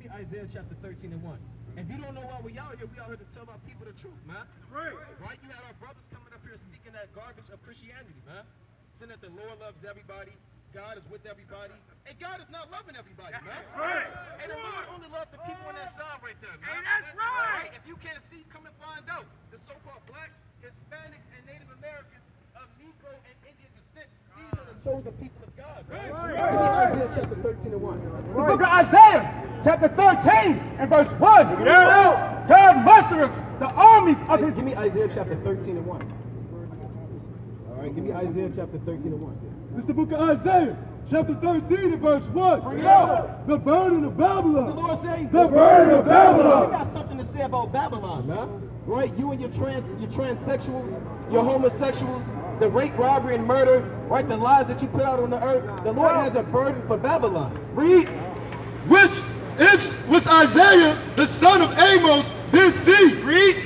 me Isaiah chapter 13 and 1. If you don't know why we out here to tell our people the truth, man. Right. Right? You had our brothers coming up here speaking that garbage of Christianity, man. Saying that the Lord loves everybody, God is with everybody, and God is not loving everybody, man. Right. And the Lord only loves the people on that side right there, man. And that's right. If you can't see, come and find out. The so-called blacks, Hispanics, and Native Americans of Negro and Indian descent, these are the chosen people of God, right? Isaiah chapter 13 and 1. The book of Isaiah, chapter 13 and verse 1. God mustereth the armies of his... Give me Isaiah chapter 13 and 1. All right, give me Isaiah chapter 13 and 1. This is the book of Isaiah, chapter 13 and verse 1. The burden of Babylon. The Lord says, the burden of Babylon. You got something to say about Babylon, man. Right? You and your transsexuals, your homosexuals, the rape, robbery, and murder, right? The lies that you put out on the earth. The Lord has a burden for Babylon. Read. Which Isaiah, the son of Amos, did see. Read.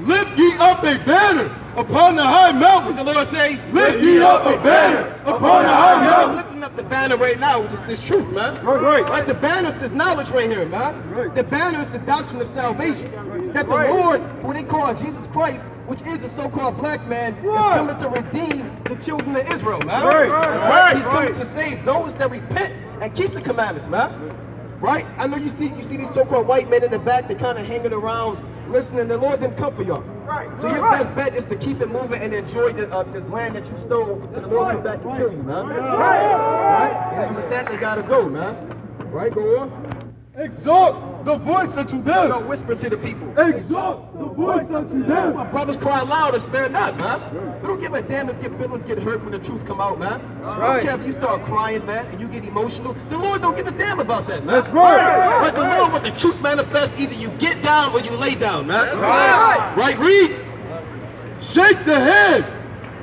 Lift ye up a banner upon the high mountain. The Lord say, lift ye up a banner upon the high mountain. I'm lifting up the banner right now, which is this truth, man. Right. The banner is this knowledge right here, man. The banner is the doctrine of salvation. That the Lord, who they call Jesus Christ, which is a so-called black man, is coming to redeem the children of Israel, man. He's coming to save those that repent and keep the commandments, man. Right? I know you see these so-called white men in the back, they're kind of hanging around, listening. The Lord didn't come for y'all. So your best bet is to keep it moving and enjoy this land that you stole until the Lord come back and kill you, man. Right? And with that, they gotta go, man. Right? Go on. Exalt the voice unto them. Don't whisper to the people. Exalt the voice unto them. My brothers cry loud and spare not, man. We don't give a damn if your feelings get hurt when the truth come out, man. I don't care if you start crying, man, and you get emotional. The Lord don't give a damn about that, man. That's right. But the Lord, when the truth manifests, either you get down or you lay down, man. Right? Read. Shake the head,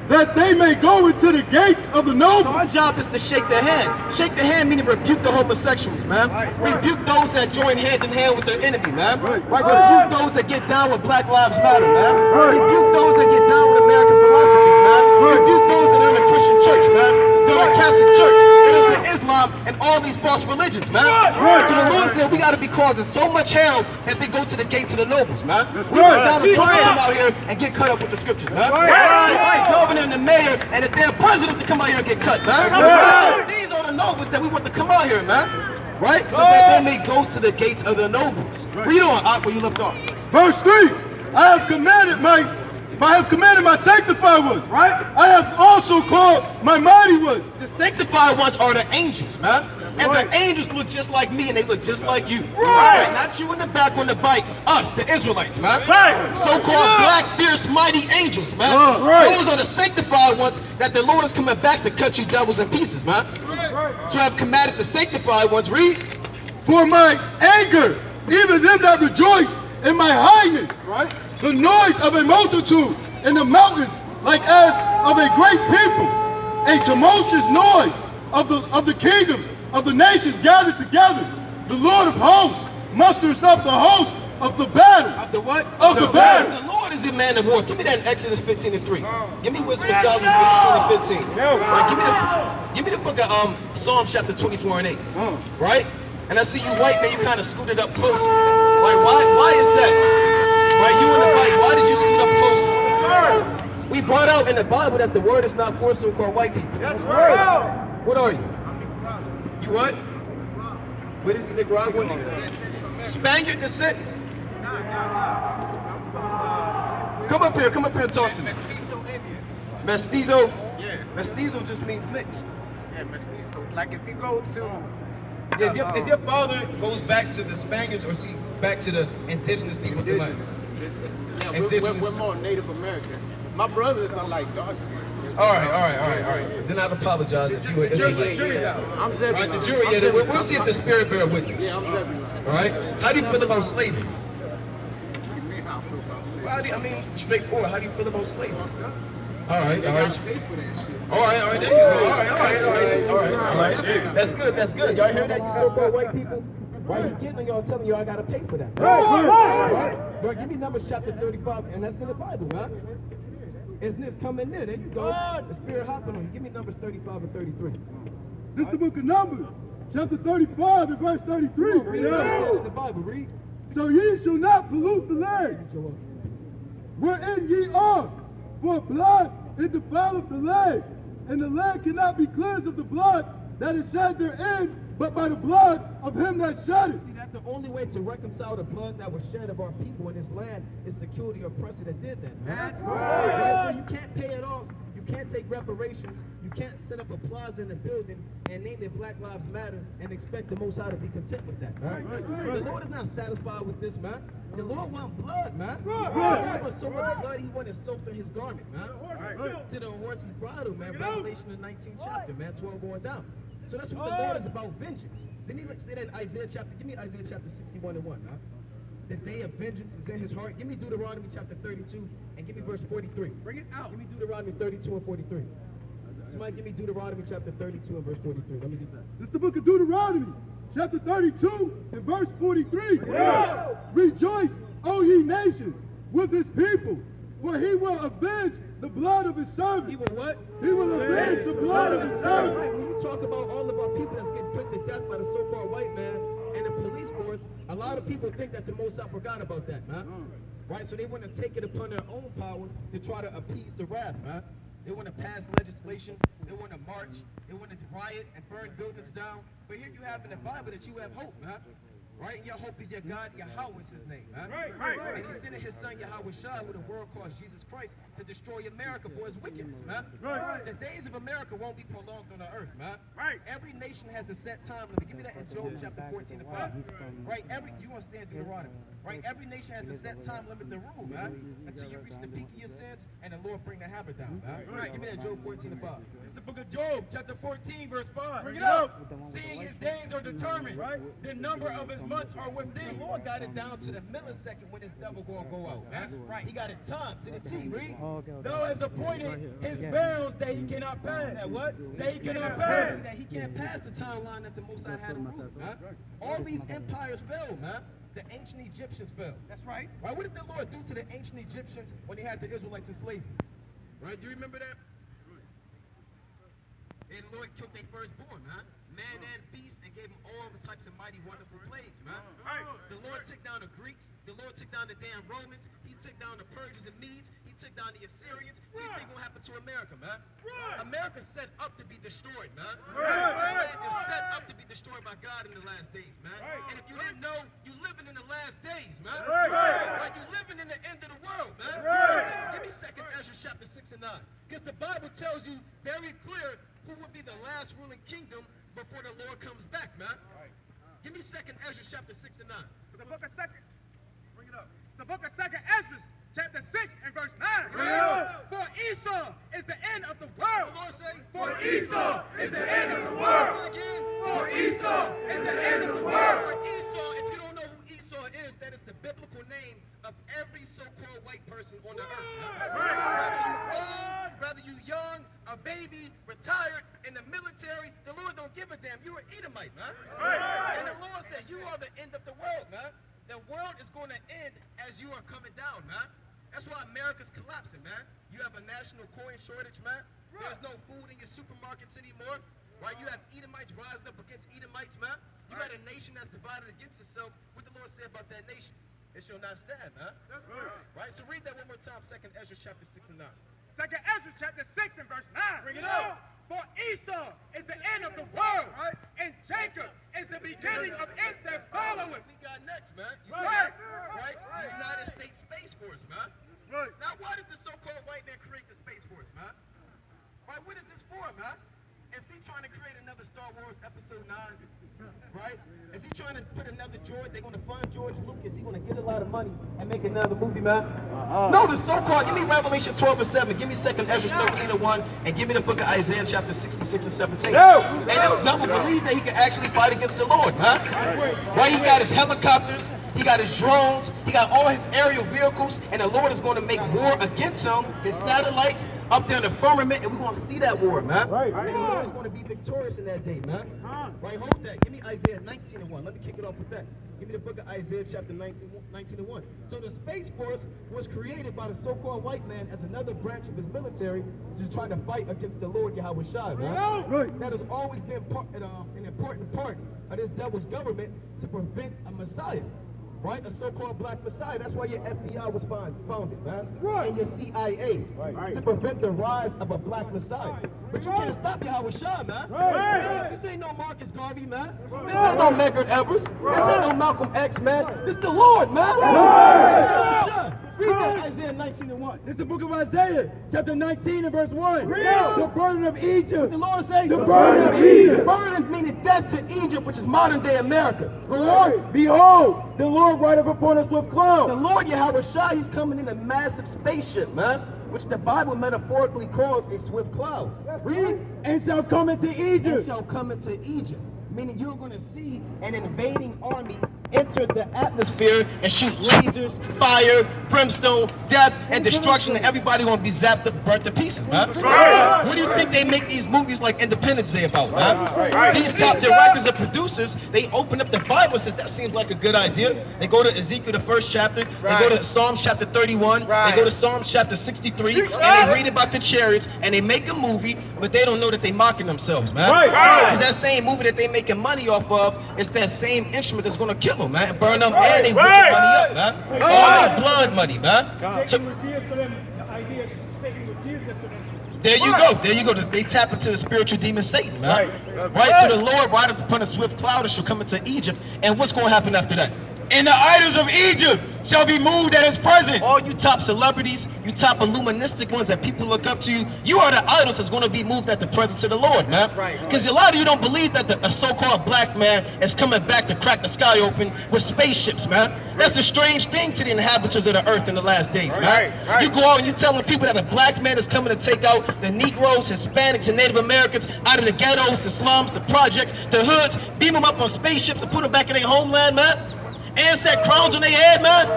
that they may go into the gates of the noble. So our job is to shake the hand. Shake the hand meaning rebuke the homosexuals, man. Rebuke those that join hand in hand with the enemy, man. Right? Rebuke those that get down with Black Lives Matter, man. Rebuke those that get down with American philosophies, man. Rebuke those that are in the Christian church, man. They're the Catholic Church. They're into Islam and all these false religions, man. So the Lord said we got to be causing so much hell that they go to the gates of the nobles, man. We want Donald Trump to come out here and get cut up with the scriptures, man. The governor and the mayor and the damn president to come out here and get cut, man. These are the nobles that we want to come out here, man. Right? So that they may go to the gates of the nobles. Read on, where you left off. Verse 3. I have commanded my sanctified ones. Right? I have also called my mighty ones. The sanctified ones are the angels, man. And the angels look just like me and they look just like you. Right? Not you in the back on the bike, us, the Israelites, man. So-called black, fierce, mighty angels, man. Those are the sanctified ones that the Lord is coming back to cut you devils in pieces, man. So I have commanded the sanctified ones, read. For my anger, even them that rejoice in my highness. Right? The noise of a multitude in the mountains, like as of a great people, a tumultuous noise of the kingdoms of the nations gathered together. The Lord of hosts musters up the host of the battle. Of the what? Of the battle. The Lord is a man of war. Give me that in Exodus 15 and 3. Give me Wisdom of Solomon 18 and 15. Right, give me the book of Psalm chapter 24 and 8. Right? And I see you white man, you kind of scooted up close. Like, why is that? Right, you on the bike, why did you scoot up close? We brought out in the Bible that the word is not for so-called white people. What are you? You what? What is he, Nicaraguan? Spaniard descent? Come up here and talk to me. Mestizo? Yeah. Mestizo just means mixed. Yeah, mestizo. Like if you go to... Is your father goes back to the Spaniards or back to the indigenous people of the land? Yeah, we're more Native American. My brothers are like dark skins. All right. Then I'd apologize if you were Israelite. I'm Zebulon. Right, the jury, we'll see if the spirit bear witness. Yeah, I'm Zebulon. All right? How do you feel about slavery? What do you mean how I feel about slavery? Well, I mean, straightforward, how do you feel about slavery? All right. They got paid for that shit. All right, there you go. All right. That's good. Y'all hear that, you so-called white people? Why he giving y'all, telling y'all I gotta pay for that? Right? Bro, give me Numbers chapter 35, and that's in the Bible, man. Isn't this coming there? There you go. The spirit hopping on you. Give me Numbers 35 and 33. This is the book of Numbers, chapter 35 and verse 33. Read what it said in the Bible, read. So ye shall not pollute the land wherein ye are, for blood it defileth the land, and the land cannot be cleansed of the blood that is shed therein, but by the blood of him that shed it. See, that's the only way to reconcile the blood that was shed of our people in this land is to kill the oppressor that did that. That's right. So you can't pay it off. You can't take reparations. You can't set up a plaza in a building and name it Black Lives Matter and expect the Most High to be content with that, man. The Lord is not satisfied with this, man. The Lord wants blood, man. The Lord wants so much blood, he wanted soaked in his garment, man. To the horse's bridle, man. Revelation the 19th chapter, man. 12 going down. So that's what the Lord is about, vengeance. Then he say that in Isaiah chapter, give me Isaiah chapter 61 and 1, man. The day of vengeance is in his heart. Give me Deuteronomy chapter 32 and give me verse 43. Bring it out. Give me Deuteronomy 32 and 43. Somebody give me Deuteronomy chapter 32 and verse 43. Let me do that. This is the book of Deuteronomy, chapter 32 and verse 43. Yeah. Rejoice, O ye nations, with his people, for he will avenge the blood of his servants. He will what? He will avenge the blood of his servants. Right, when you talk about all of our people that's getting put to death by the so-called white man and the police force, a lot of people think that the Most High forgot about that, man. Right? So they want to take it upon their own power to try to appease the wrath, man. They want to pass legislation. They want to march. They want to riot and burn buildings down. But here you have in the Bible that you have hope, man. Right? And your hope is your God, Yahweh is his name, man. Right. And he sent his son, Yahweh Shai, who the world calls Jesus Christ, to destroy America for his wickedness, man. Right. The days of America won't be prolonged on the earth, man. Right. Every nation has a set time limit. Give me that in Job chapter 14 and 5. Right? You understand Deuteronomy. Right? Every nation has a set time limit to rule, man. Until you reach the peak of your sins and the Lord bring the hammer down, man. Right. Give me that Job 14 and 5. It's the book of Job, chapter 14, verse 5. Bring it up. Seeing his days are determined, right? The number of his months are with thee. The Lord got it down to the millisecond when his devil gonna go out, man. Right. He got it timed to the T, read. Thou hast appointed his bounds that he cannot pass. That what? That he cannot pass. That he can't pass the timeline that the Most High had him rule, man. All these empires fell, man. The ancient Egyptians fell. That's right. Right? What did the Lord do to the ancient Egyptians when he had the Israelites in slavery? Right? Do you remember that? And the Lord killed their firstborn, man. Man and beast, and gave them all the types of mighty, wonderful plagues, man. Right. The Lord took down the Greeks. The Lord took down the damn Romans. He took down the Persians and Medes. He took down the Assyrians. What do you think will happen to America, man? America's set up to be destroyed, man. This land is set up to be destroyed by God in the last days, man. And if you didn't know, you living in the last days, man. Like you living in the end of the world, man. Give me 2nd Ezra chapter 6 and 9. Because the Bible tells you very clear who will be the last ruling kingdom before the Lord comes back, man. Give me 2nd Ezra chapter 6 and 9. The book of 2nd. Bring it up. The book of 2nd Ezra, chapter 6 and verse 9. For Esau is the end of the world. The Lord say, for Esau is the end of the world. Again. For Esau is the end of the world. For Esau, if you don't know who Esau is, that is the biblical name of every so-called white person on the earth. Whether you old, whether you young, a baby, retired, in the military, the Lord don't give a damn. You're an Edomite, man. And the Lord said, you are the end of the world, man. The world is going to end as you are coming down, man. That's why America's collapsing, man. You have a national coin shortage, man. There's no food in your supermarkets anymore. Right? You have Edomites rising up against Edomites, man. You got a nation that's divided against itself. What the Lord said about that nation? It shall not stand, man. Right? So read that one more time, 2nd Ezra chapter 6 and 9. 2nd Ezra chapter 6 and verse 9. Bring it up. For Esau is the end of the world, right? And Jacob is the beginning of it that followeth. We got next, man. You see that? Right? The United States Space Force, man. Right. Now, why did the so-called white man create the Space Force, man? Right? What is this for, man? Is he trying to create another Star Wars Episode 9? Right? Is he trying to put another George? They're going to fund George Lucas. He's going to get a lot of money and make another movie, man? No, the so-called, give me Revelation 12 and 7. Give me 2nd Ezra 13 and 1. And give me the book of Isaiah chapter 66 and 17. And this devil believes that he can actually fight against the Lord, man. Right? He got his helicopters. He got his drones. He got all his aerial vehicles. And the Lord is going to make war against him. His satellites, up there in the firmament, and we're going to see that war, man. Right. And the Lord is going to be victorious in that day, man. Right, hold that. Give me Isaiah 19:1. Let me kick it off with that. Give me the book of Isaiah chapter 19:1. So the Space Force was created by the so-called white man as another branch of his military to try to fight against the Lord Yahweh Shai, man. Right. That has always been an important part of this devil's government to prevent a Messiah. Right? A so-called black Messiah. That's why your FBI was founded, man. Right. And your CIA. Right. To prevent the rise of a black Messiah. But you can't stop Yahweh Shai, man. Right. This ain't no Marcus Garvey, man. This ain't no Medgar Evers. This ain't no Malcolm X, man. This the Lord, man. Right. Read that Isaiah 19:1. It's the book of Isaiah, chapter 19 and verse 1. The burden of Egypt. The Lord saying, The burden of Egypt. Burden meaning death to Egypt, which is modern day America. Glory. Behold, the Lord rideth upon a swift The cloud. Lord Yahweh Shai, he's coming in a massive spaceship, man, which the Bible metaphorically calls a swift cloud. Read. And shall come into And Egypt. shall come into Egypt. Meaning you're going to see an invading army enter the atmosphere and shoot lasers, fire, brimstone, death, and destruction, and everybody going to be zapped up, burnt to pieces, man. Right. What do you think they make these movies like Independence Day about, man? Right. These top directors and producers, they open up the Bible and says, that seems like a good idea. They go to Ezekiel, the first chapter. They go to Psalms chapter 31. They go to Psalms chapter 63. And they read about the chariots, and they make a movie, but they don't know that they mocking themselves, man. Because that same movie that they making money off of, it's that same instrument that's going to kill them, man, and burn them, and they whip the money up, man. All that blood money, man. So, there you go. They tap into the spiritual demon Satan, man. Right? So the Lord rideth upon a swift cloud and shall come into Egypt. And what's going to happen after that? And the idols of Egypt shall be moved at his presence. All you top celebrities, you top illuministic ones that people look up to you are the idols that's going to be moved at the presence of the Lord, man. Because a lot of you don't believe that a so-called black man is coming back to crack the sky open with spaceships, man. That's a strange thing to the inhabitants of the earth in the last days, man. You go out and you're telling people that a black man is coming to take out the Negroes, Hispanics, and Native Americans out of the ghettos, the slums, the projects, the hoods, beam them up on spaceships and put them back in their homeland, man. And set crowns on their head, man.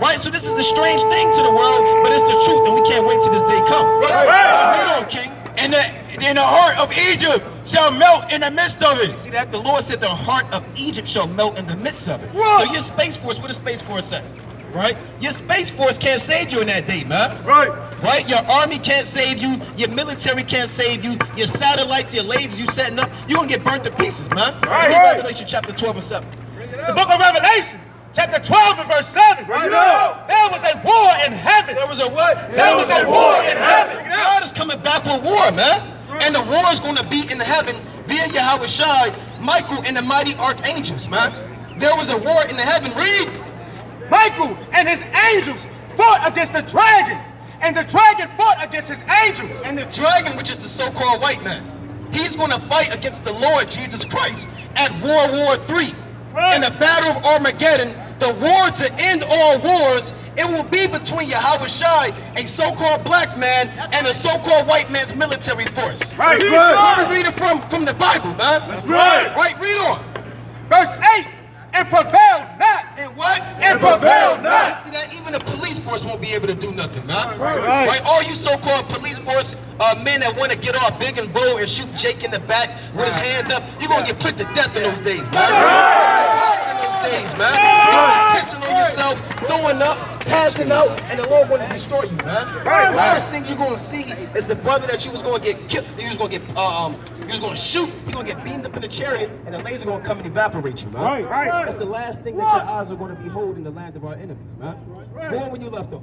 Right? So this is a strange thing to the world, but it's the truth, and we can't wait till this day come. Read on, King. And the heart of Egypt shall melt in the midst of it. See that? The Lord said the heart of Egypt shall melt in the midst of it. So your Space Force, what does Space Force say? Right? Your Space Force can't save you in that day, man. Right? Your army can't save you. Your military can't save you. Your satellites, your lasers you setting up, you're going to get burnt to pieces, man. Read Revelation chapter 12 and 7. It's the book of Revelation, chapter 12 and verse 7. There was a war in heaven. There was a what? There was a war in heaven. God is coming back with war, man. And the war is going to be in heaven via Yahweh Shai, Michael, and the mighty archangels, man. There was a war in the heaven. Read. Michael and his angels fought against the dragon, and the dragon fought against his angels. And the dragon, which is the so-called white man, he's going to fight against the Lord Jesus Christ at World War III. In the Battle of Armageddon, the war to end all wars, it will be between Yahweh Shai, a so-called black man, and a so-called white man's military force. Right. Where we read it from the Bible, man. That's right. Right, read on. Verse 8, and prevailed not. And what? And prevailed not. See that? Even the police force won't be able to do nothing, man. Right? All you so-called police force men that want to get all big and bold and shoot Jake in the back with his hands up, you're going to get put to death in those days, man. In those days, man. You're pissing on yourself, throwing up, passing out, and the Lord going to destroy you, man. The last thing you're going to see is the brother that you was going to get killed, you was going to get, you was going to shoot, you're going to get beamed up in the chariot, and the laser going to come and evaporate you, man. That's the last thing that your eyes are going to behold in the land of our enemies, man. Go on when you left off.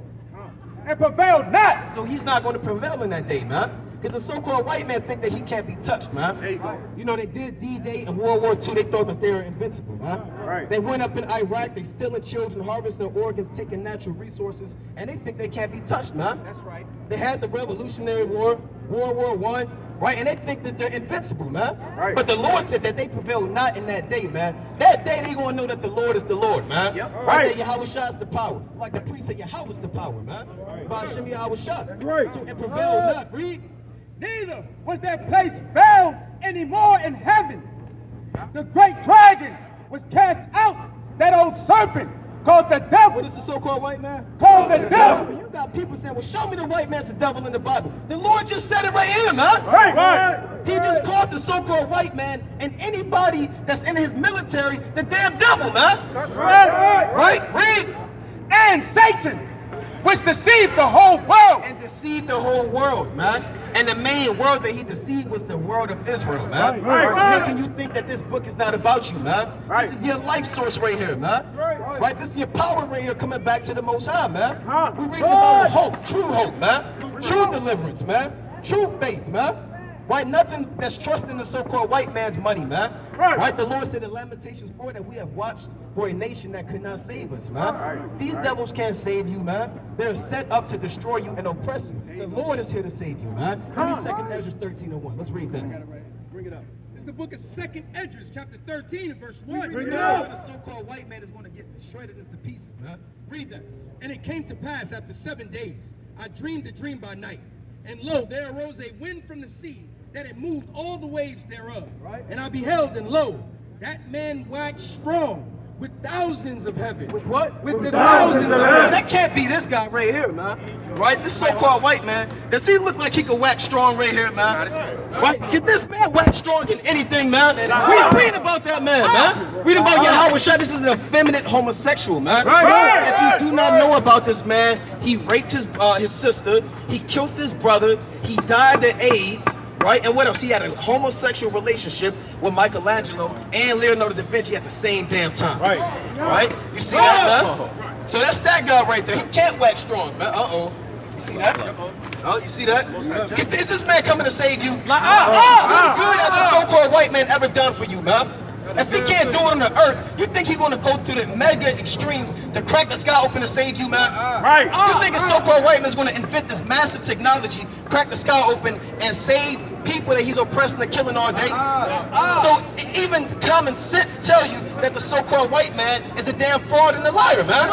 And prevailed not. So he's not going to prevail in that day, man. Because the so-called white man think that he can't be touched, man. There you go. You know, they did D-Day and World War II. They thought that they were invincible, man. They went up in Iraq. They stealing children, harvesting organs, taking natural resources, and they think they can't be touched, man. That's right. They had the Revolutionary War, World War I, right? And they think that they're invincible, man. Right. But the Lord said that they prevailed not in that day, man. That day they gonna know that the Lord is the Lord, man. Right there, Yahweh Shai is the power. Like the priest said, Yahweh is the power, man. By Hashem Yahweh Shai. So it prevailed not. Read. Neither was their place found anymore in heaven. The great dragon was cast out, that old serpent, Called the devil. What is the so-called white man? Called the devil. You got people saying, well, show me the white man's the devil in the Bible. The Lord just said it right here, man. Right. He just called the so-called white man and anybody that's in his military the damn devil, man. That's right. Right? Read. And Satan, which deceived the whole world. And deceived the whole world, man. And the main world that he deceived was the world of Israel, man. Right. Making you think that this book is not about you, man. Right. This is your life source right here, man. Right? This is your power right here coming back to the Most High, man. We're reading about hope, true hope, man. True deliverance, man. True faith, man. Right? Nothing that's trusting the so-called white man's money, man. Right? The Lord said in Lamentations 4 that we have watched for a nation that could not save us, man. These devils can't save you, man. They're set up to destroy you and oppress you. The Lord is here to save you, man. Give me 2 Ezra 13:1. Let's read that. Bring it up. It's the book of 2 Ezra, chapter 13, and verse 1. Bring it up. The so-called white man is going to get shredded into pieces, man. Read that. And it came to pass after 7 days, I dreamed a dream by night. And lo, there arose a wind from the sea, that it moved all the waves thereof. And I beheld, and lo, that man waxed strong with thousands of heaven. With what? With the thousands of heaven. That can't be this guy right here, man. Right? This so-called white man. Does he look like he could wax strong right here, man? Right? Can this man wax strong in anything, man? Read about that man, man. Read about Yahweh Shah. This is an effeminate homosexual, man. If you do not know about this man, he raped his sister. He killed his brother. He died of AIDS. Right? And what else? He had a homosexual relationship with Michelangelo and Leonardo da Vinci at the same damn time. Right? You see that, man? So that's that guy right there. He can't wax strong, man. Uh-oh. You see that? Oh, you see that? Is this man coming to save you? What good has a so-called white man ever done for you, man? If he can't do it on the earth, you think he's going to go through the mega extremes to crack the sky open to save you, man? You think a so-called white man is going to invent this massive technology, crack the sky open, and save people that he's oppressing and killing all day? So even common sense tell you that the so-called white man is a damn fraud and a liar, man.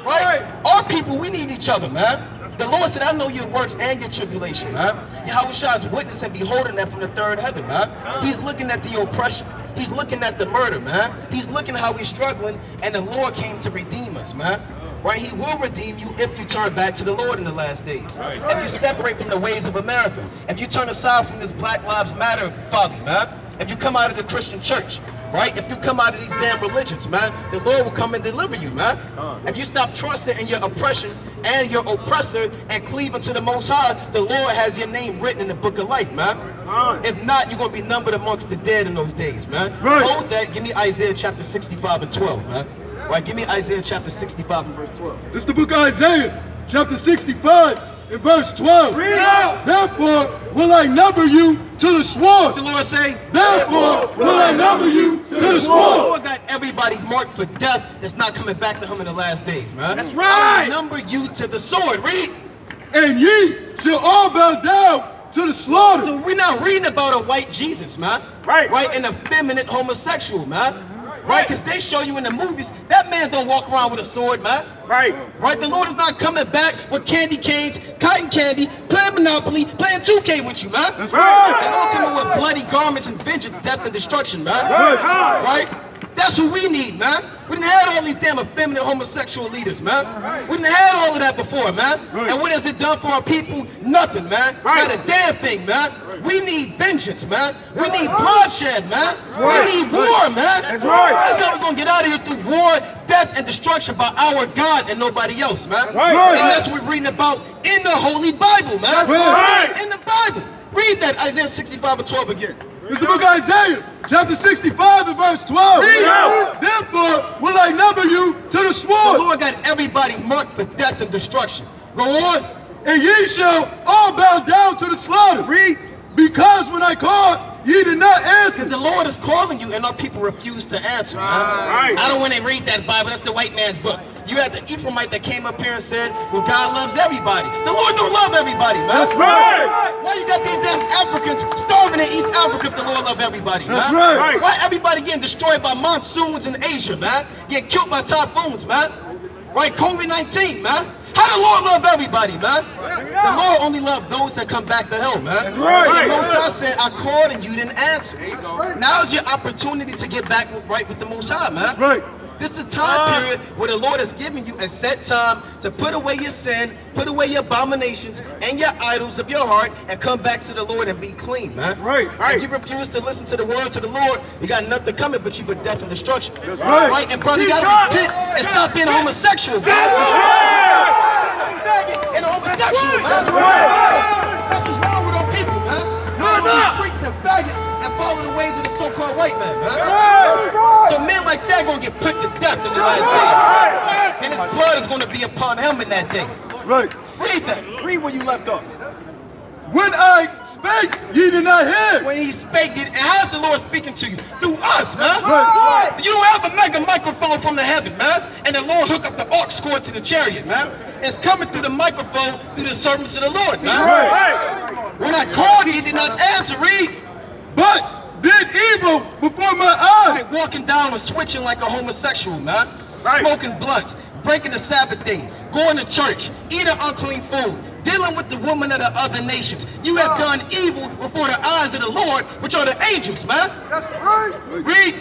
Right? Our people, we need each other, man. The Lord said, I know your works and your tribulation, man. Yahweh Shah is witnessing, beholding that from the third heaven, man. He's looking at the oppression. He's looking at the murder, man. He's looking how we're struggling, and the Lord came to redeem us, man. Right? He will redeem you if you turn back to the Lord in the last days. If you separate from the ways of America. If you turn aside from this Black Lives Matter folly, man. If you come out of the Christian church. Right? If you come out of these damn religions, man, the Lord will come and deliver you, man. If you stop trusting in your oppression and your oppressor and cleave unto the Most High, the Lord has your name written in the book of life, man. If not, you're going to be numbered amongst the dead in those days, man. Hold that. Give me Isaiah chapter 65 and 12, man. Right? Give me Isaiah chapter 65 and verse 12. This is the book of Isaiah, chapter 65 and verse 12. Read out. Therefore will I number you to the sword. The Lord say, Therefore will I number you to the the sword. Lord got everybody marked for death that's not coming back to him in the last days, man. That's right. I will number you to the sword. Read. And ye shall all bow down to the slaughter. So we're not reading about a white Jesus, man. Right. An effeminate homosexual, man. Right? Because they show you in the movies, that man don't walk around with a sword, man. Right? The Lord is not coming back with candy canes, cotton candy, playing Monopoly, playing 2K with you, man. That's right. The Lord coming with bloody garments and vengeance, death and destruction, man. Right? That's who we need, man. We didn't have all these damn effeminate homosexual leaders, man. We didn't have all of that before, man. And what has it done for our people? Nothing, man. Not a damn thing, man. We need vengeance, man. We need bloodshed, man. We need war, man. That's how we're going to get out of here, through war, death, and destruction by our God and nobody else, man. And that's what we're reading about in the Holy Bible, man. In the Bible. Read that, Isaiah 65 and 12 again. This is the book of Isaiah, chapter 65 and verse 12. Therefore will I number you to the sword. The Lord got everybody marked for death and destruction. Go on. And ye shall all bow down to the slaughter. Read. Because when I called, ye did not answer. Because the Lord is calling you and our people refuse to answer, man. I don't want to read that Bible. That's the white man's book. You had the Ephraimite that came up here and said, well, God loves everybody. The Lord don't love everybody, man. That's right. Why you got these damn Africans starving in East Africa if the Lord love everybody, man? That's right. Why everybody getting destroyed by monsoons in Asia, man? Getting killed by typhoons, man? Right? COVID-19, man? How the Lord love everybody, man? The Lord only loves those that come back to hell, man. That's right. The Most High said, I called and you didn't answer. Now's your opportunity to get back right with the Most High, man. That's right. This is a time period where the Lord has given you a set time to put away your sin, put away your abominations and your idols of your heart, and come back to the Lord and be clean, man. Right. If you refuse to listen to the words of the Lord, you got nothing coming but you but death and destruction. That's right. Right? And brother, you gotta repent and stop being a homosexual, man. That's And a homosexual, man. That's right. That's what's wrong with our people, man. We're gonna be freaks and faggots and follow the ways of the so-called white man, man. So men like that gonna get put to death in the last days. And his blood is gonna be upon him in that day. Right. Read that. Read where you left off. When I spake, ye did not hear. When he spake it, and how's the Lord speaking to you? Through us, man. Right. You don't have a mega microphone from the heaven, man. And the Lord hook up the ark cord to the chariot, man. It's coming through the microphone through the servants of the Lord, man. Right. When I called, he did not answer. Read. But did evil before my eyes. Right, walking down and switching like a homosexual, man. Right. Smoking blunts, breaking the Sabbath day, going to church, eating unclean food, dealing with the women of the other nations. You have done evil before the eyes of the Lord, which are the angels, man. That's right. Read.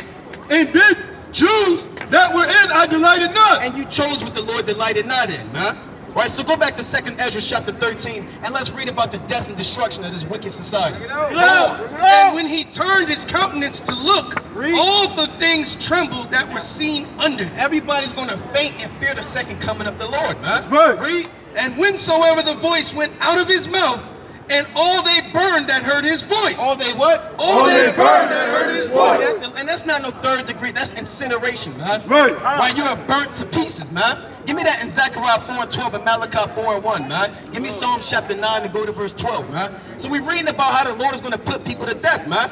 And did choose that wherein I delighted not. And you chose what the Lord delighted not in, man. Right, so go back to 2nd Ezra chapter 13 and let's read about the death and destruction of this wicked society. And when he turned his countenance to look, all the things trembled that were seen under him. Everybody's going to faint and fear the second coming of the Lord, man. Right. Read. And whensoever the voice went out of his mouth, and all they burned that heard his voice. All they what? All they burned that heard his voice. And that's not no third degree, that's incineration, man. Right. Right, you are burnt to pieces, man. Give me that in Zechariah 4:12 and Malachi 4:1, man. Give me Psalms chapter 9 and go to verse 12, man. So we're reading about how the Lord is going to put people to death, man.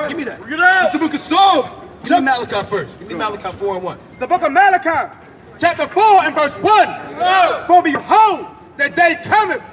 Give me that. It's the book of Psalms. Give me Malachi first. Give me Malachi 4:1. The book of Malachi, chapter 4 and verse 1. For behold, the day cometh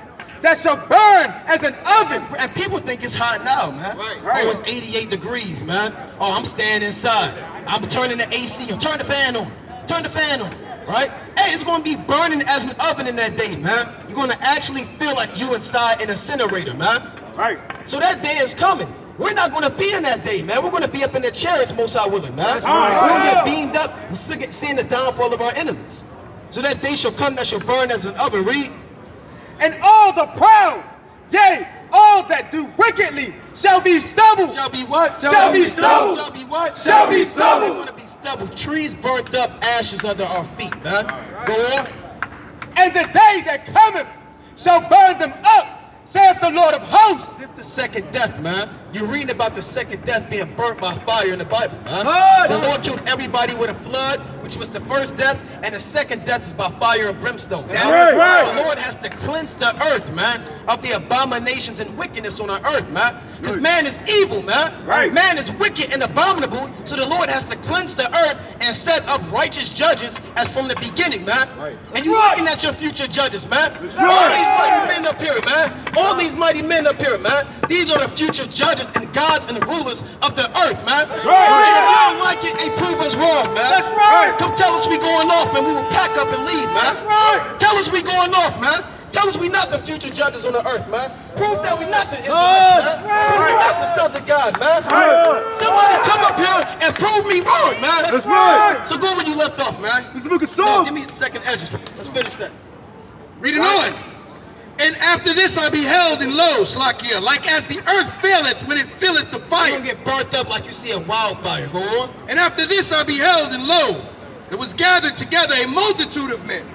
that shall burn as an oven. And people think it's hot now, man. Oh, it's 88 degrees, man. Oh, I'm staying inside. I'm turning the AC on. Turn the fan on. Turn the fan on. Right? Hey, it's going to be burning as an oven in that day, man. You're going to actually feel like you inside an incinerator, man. Right. So that day is coming. We're not going to be in that day, man. We're going to be up in the chariots, most high willing, man. We're going to get beamed up and seeing the downfall of our enemies. So that day shall come that shall burn as an oven. Read. And all the proud, yea, all that do wickedly shall be stubble. Shall be what? Shall be stubble. Shall be what? Shall be stubble. We're going to be stubble. Trees burnt up, ashes under our feet, man. Go on. And the day that cometh shall burn them up, saith the Lord of hosts. This is the second death, man. You're reading about the second death being burnt by fire in the Bible, man. The Lord killed everybody with a flood, which was the first death, and the second death is by fire and brimstone. That's right. The Lord has to cleanse the earth, man, of the abominations and wickedness on our earth, man. Because man is evil, man. Right. Man is wicked and abominable, so the Lord has to cleanse the earth and set up righteous judges as from the beginning, man. And you're looking at your future judges, man. All these mighty men up here, man. All these mighty men up here, man. These are the future judges and gods and rulers of the earth, man. And if you don't like it, they prove us wrong, man. That's right. Come tell us we going off, man. We will pack up and leave, man. That's right. Tell us we going off, man. Tell us we not the future judges on the earth, man. Prove that we not the Israelites, man. Prove we not the sons of God, man. Somebody come up here and prove me wrong, man. That's right. So go where you left off, man. It's the book of No, Psalms. give me the second Ezra. Let's finish that. Reading on. And after this I beheld, and lo, Slakia, like as the earth faileth when it filleth the You're fire. gonna get burnt up like you see a wildfire. Go on. And after this I beheld, and lo, there was gathered together a multitude of men,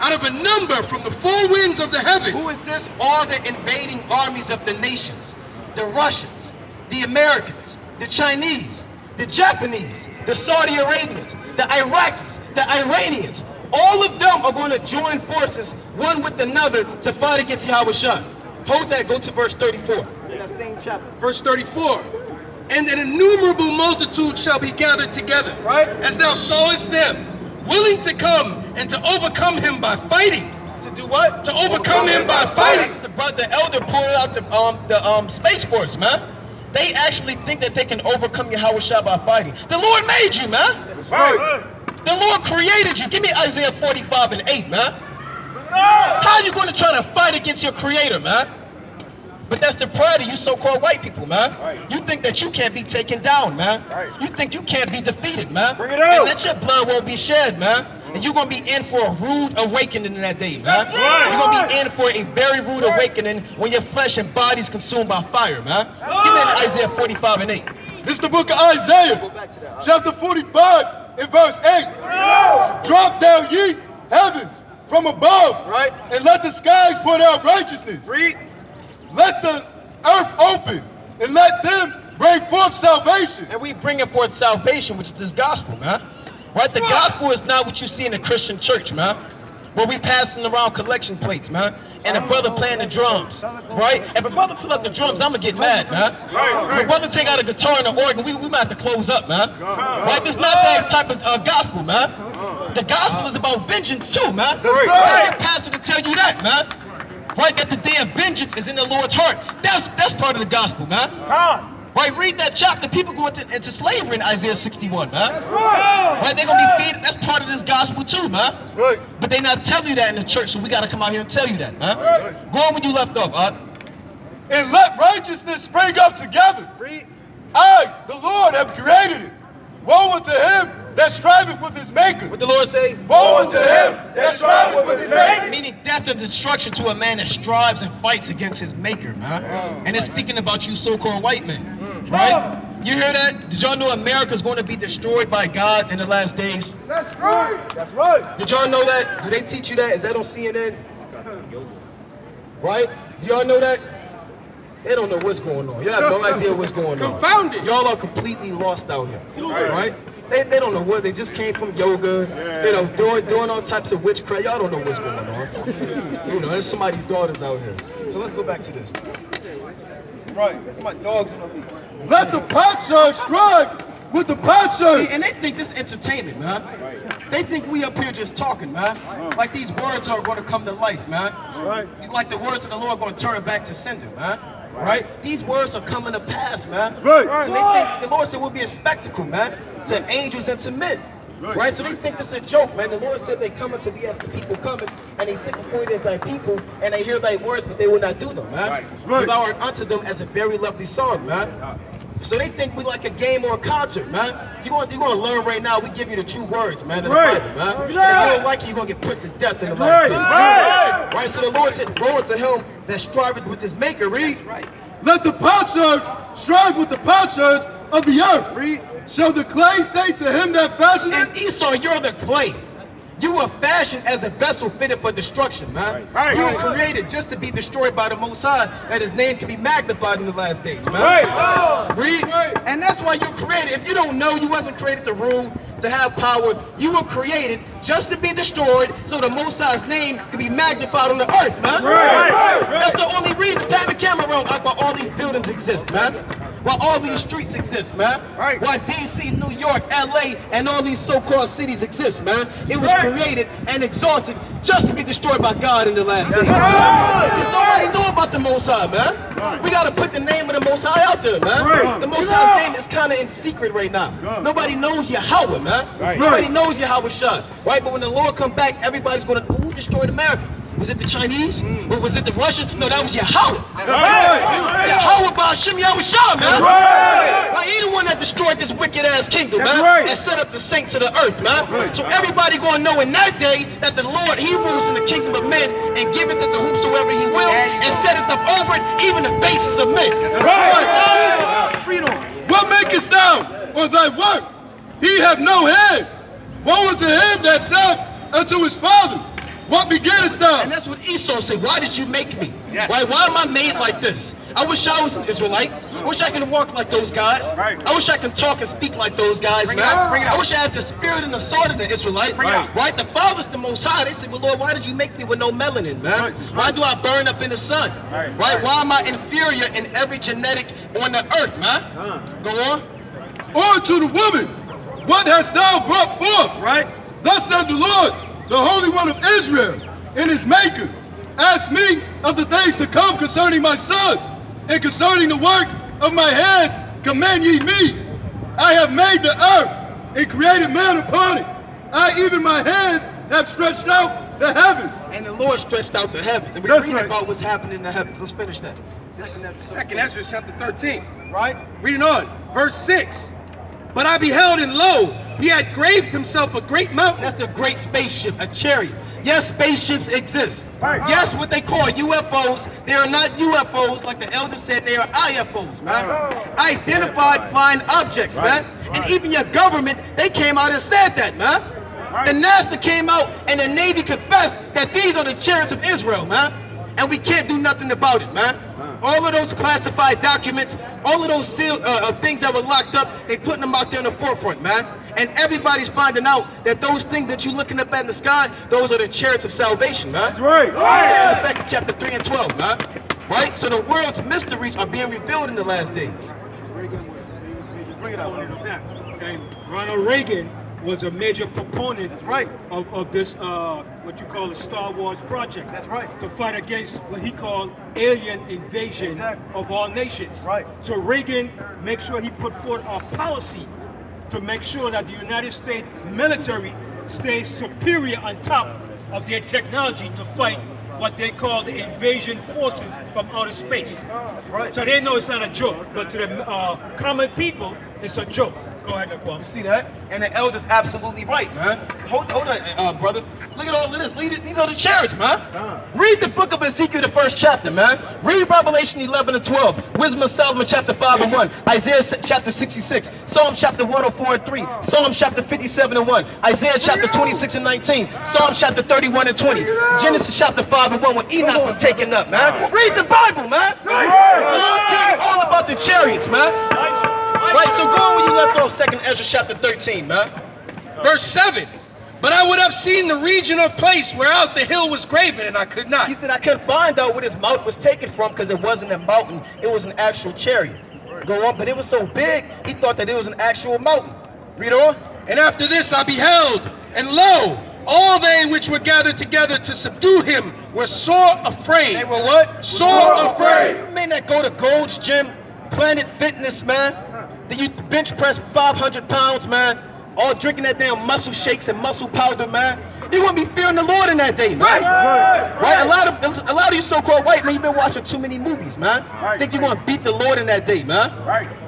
out of a number from the four winds of the heaven. Who is this? All the invading armies of the nations. The Russians, the Americans, the Chinese, the Japanese, the Saudi Arabians, the Iraqis, the Iranians. All of them are going to join forces, one with another, to fight against Yahushua. Hold that, go to verse 34. In that same chapter. Verse 34. And an innumerable multitude shall be gathered together, Right. as thou sawest them, willing to come and to overcome him by fighting. To do what? To overcome him by fighting. The elder pulled out the Space Force, man. They actually think that they can overcome Yahushua by fighting. The Lord made you, man. That's right. The Lord created you. Give me Isaiah 45 and 8, man. How are you going to try to fight against your creator, man? But that's the pride of you so-called white people, man. You think that you can't be taken down, man. You think you can't be defeated, man. Bring it out. And that your blood won't be shed, man. And you're going to be in for a rude awakening in that day, man. You're going to be in for a very rude awakening when your flesh and body is consumed by fire, man. Give me Isaiah 45:8. This is the book of Isaiah, chapter 45 and verse 8. Drop down ye heavens from above, Right. and let the skies pour out righteousness. Read. Let the earth open, and let them bring forth salvation. And we bringing forth salvation, which is this gospel, man. Right? The gospel is not what you see in the Christian church, man. Where we passing around collection plates, man. And a brother playing the drums, right? If a brother pull up the drums, I'm gonna get mad, man. If a brother take out a guitar and an organ, we might have to close up, man. Right? It's not that type of gospel, man. The gospel is about vengeance too, man. Tell your pastor to tell you that, man. Right? That the day of vengeance is in the Lord's heart. That's part of the gospel, man. Right, read that chapter. People go into slavery in Isaiah 61, man. Right, they're gonna be feeding. That's part of this gospel too, man. But they not tell you that in the church, so we gotta come out here and tell you that, man. Go on when you left off, And let righteousness spring up together. I, the Lord, have created it. Woe unto him that striveth with his maker. What the Lord say? Woe unto him that striveth with his maker. Meaning death and destruction to a man that strives and fights against his maker, man. And it's speaking about you so-called white men, right? You hear that? Did y'all know America's going to be destroyed by God in the last days? That's right. That's right. Did y'all know that? Do they teach you that? Is that on CNN? Right? Do y'all know that? They don't know what's going on. You have no idea what's going on. Confounded. Y'all are completely lost out here, right? They don't know what. They just came from yoga, you know, doing all types of witchcraft. Y'all don't know what's going on. You know, there's somebody's daughters out here. So let's go back to this. Right, that's my dogs on the leash. Let the potsherds strive with the potsherds. And they think this is entertainment, man. They think we up here just talking, man. Like these words are going to come to life, man. Like the words of the Lord are going to turn back to sender, man. Right? These words are coming to pass, man. Right. So they think the Lord said we'll be a spectacle, man, to angels and to men. Right? So they think this is a joke, man. The Lord said they come unto thee as the people coming, and they sit before you as thy people, and they hear thy words, but they will not do them, man. Right. Thou art unto them as a very lovely song, man. So they think we like a game or a concert, man. You're gonna learn right now. We give you the true words, man, in the Bible, man. And if you don't like it, you're gonna get put to death in the last days. Right? So the Lord said, woe unto him that striveth with his maker. Read. Let the potsherds strive with the potsherds of the earth. Read. Shall the clay say to him that fashioned it? And Esau, you're the clay. You were fashioned as a vessel fitted for destruction, man. You were created just to be destroyed by the Most High, that his name can be magnified in the last days, man. Read. And that's why you're created. If you don't know, you wasn't created to rule, to have power. You were created just to be destroyed so the Most High's name can be magnified on the earth, man. That's the only reason, pan the camera around, like, why all these buildings exist, man. Why all these streets exist, man. Why DC, New York, LA, and all these so-called cities exist, man. It was created and exalted just to be destroyed by God in the last days. Nobody know about the Most High, man. We got to put the name of the Most High out there, man. The Most High's name is kind of in secret right now. Nobody knows Yahweh, man. Nobody knows Yahweh Shah, right? But when the Lord come back, everybody's going to, who destroyed America? Was it the Chinese? Or was it the Russians? No, that was Yahweh. Yahweh Ba'Shem Yahweh Shah, man. Like, he the one that destroyed this wicked-ass kingdom, man. And set up the saints of the earth, man. So everybody gonna know in that day that the Lord, he rules in the kingdom of men and giveth it to whomsoever he will and setteth up over it even the bases of men. Read on. What makest thou, or thy work? He have no hands. Woe unto him that said unto his father, what beginnest thou? And that's what Esau said. Why did you make me? Why am I made like this? I wish I was an Israelite. I wish I could walk like those guys. I wish I could talk and speak like those guys, man. I wish I had the spirit and the sword of the Israelite. Right? The Father's the Most High. They said, well, Lord, why did you make me with no melanin, man? Why do I burn up in the sun? Right? Why am I inferior in every genetic on the earth, man? Go on. Or to the woman, what hast thou brought forth? Right? Thus said the Lord, the Holy One of Israel, and his maker, ask me of the things to come concerning my sons, and concerning the work of my hands, command ye me. I have made the earth, and created man upon it. I, even my hands, have stretched out the heavens. And the Lord stretched out the heavens. And we're reading about what's happening in the heavens. Let's finish that. Second Ezra chapter 13. Right? Reading on. Verse 6. But I beheld, and lo, he had graved himself a great mountain. That's a great spaceship, a chariot. Yes, spaceships exist. Yes, what they call UFOs, they are not UFOs like the elder said, they are IFOs, man. Identified flying objects, man. And even your government, they came out and said that, man. The NASA came out and the Navy confessed that these are the chariots of Israel, man. And we can't do nothing about it, man. All of those classified documents, all of those things that were locked up, they putting them out there in the forefront, man. And everybody's finding out that those things that you're looking up at in the sky, those are the chariots of salvation, man. That's right. In Habakkuk chapter 3 and 12, man. Right? So the world's mysteries are being revealed in the last days. Bring it up. Okay. Ronald Reagan was a major proponent of this, what you call the Star Wars project. That's right. To fight against what he called alien invasion of all nations. Right. So Reagan made sure he put forth a policy to make sure that the United States military stays superior on top of their technology to fight what they call the invasion forces from outer space. That's right. So they know it's not a joke, but to the common people, it's a joke. Go ahead, Naqam. You see that? And the elder's absolutely right, man. Hold on, brother. Look at all of this. These are the chariots, man. Read the book of Ezekiel, the first chapter, man. Read Revelation 11 and 12. Wisdom of Solomon, chapter 5 and 1. Isaiah chapter 66. Psalm chapter 104 and 3. Psalm chapter 57 and 1. Isaiah chapter 26 and 19. Psalm chapter 31 and 20. Genesis chapter 5 and 1 when Enoch was taken up, man. Read the Bible, man. I'll tell you all about the chariots, man. Right, so go on when you left off, 2nd Ezra chapter 13, man. Verse 7. But I would have seen the region or place whereout the hill was graven, and I could not. He said, I couldn't find out where this mountain was taken from because it wasn't a mountain, it was an actual chariot. Go on, but it was so big, he thought that it was an actual mountain. Read on. And after this I beheld, and lo, all they which were gathered together to subdue him were sore afraid. They were what? Sore afraid. You may not go to Gold's Gym, Planet Fitness, man. Then you bench press 500 pounds, man. All drinking that damn muscle shakes and muscle powder, man. You wouldn't be fearing the Lord in that day, man. Right? A lot of you so-called white men, you've been watching too many movies, man. Think you're gonna beat the Lord in that day, man.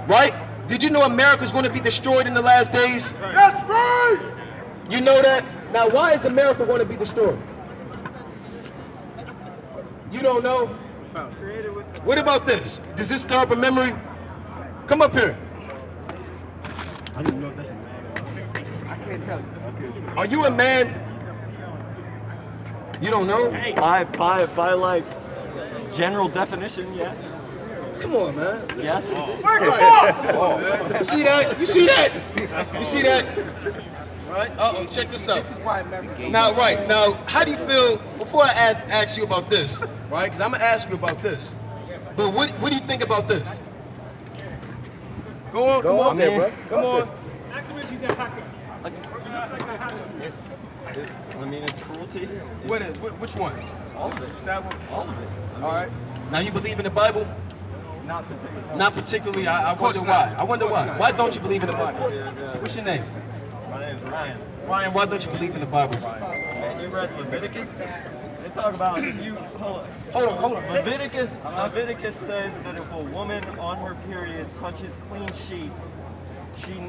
Right? Did you know America's gonna be destroyed in the last days? That's right. You know that? Now why is America gonna be destroyed? You don't know? What about this? Does this stir up a memory? Come up here. I don't know if that's a man. I can't tell you. Are you a man? You don't know? By like general definition, yeah. Come on, man. Yes. Come on, man. You see that? You see that? You see that? Right? Uh-oh, check this out. Now, how do you feel, before I ask you about this, right? Because I'm going to ask you about this. But what do you think about this? Go on, come on there, bro. Come on. It's cruelty. Which one? All of it. That one? All of it. All right. Now you believe in the Bible? Not particularly. Not particularly. I wonder why. I wonder why. Why don't you believe in the Bible? What's your name? My name is Ryan. Ryan, why don't you believe in the Bible? And you read Leviticus? They talk about Hold on. Leviticus says that if a woman on her period touches clean sheets, she needs